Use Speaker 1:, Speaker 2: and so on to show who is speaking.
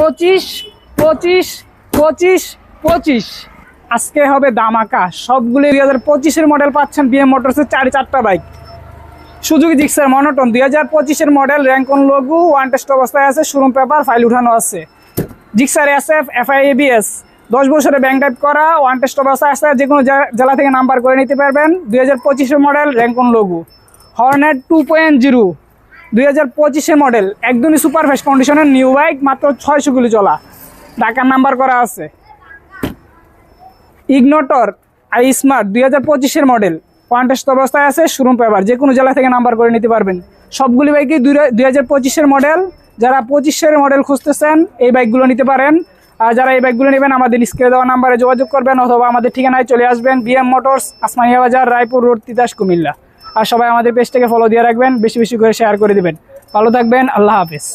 Speaker 1: 25 25 25 25 আজকে হবে দামাকা। সবগুলি 2025-এর মডেল পাচ্ছেন বিএম মোটরসের 4টা বাইক। সুজুকি জিক্সার মনোটন 2025-এর মডেল, র্যাঙ্কন লোগো, ওয়ান টেস্ট অবস্থায় আছে, শোরুম পেপার ফাইল উঠানো আছে। জিক্সার SF FI ABS 10 বছরে ব্যাংক টাইপ করা, ওয়ান টেস্ট অবস্থায় আছে, যে কোনো জেলা থেকে নাম্বার করে নিতে পারবেন। 2025-এর মডেল, র্যাঙ্কন লোগো। হর্নেট 2.0 2025-এর মডেল, একদমই সুপার ফ্রেশ কন্ডিশনের নিউ বাইক, মাত্র 600 কিলো চলা, ঢাকার নাম্বার করা আছে। ইগনোটর আই স্মার্ট 2025-এর মডেল, ওয়ান টেস্ট অবস্থায় আছে, শোরুম পেপার, যে কোনো জেলা থেকে নাম্বার করে নিতে পারবেন। সবগুলি বাইকই 2025-এর মডেল। যারা 25-এর মডেল খুঁজতেছেন এই বাইকগুলো নিতে পারেন। আর যারা এই বাইকগুলো নেবেন আমাদের স্ক্রিনে দেওয়া নাম্বারে যোগাযোগ করবেন, অথবা আমাদের ঠিকানায় চলে আসবেন, বিএম মোটরস, আসমানিয়া বাজার, রায়পুর রোড, তিতাস, কুমিল্লা। আর সবাই আমাদের পেজটাকে ফলো দিয়ে রাখবেন, বেশি বেশি করে শেয়ার করে দিবেন। ভালো থাকবেন, আল্লাহ হাফেজ।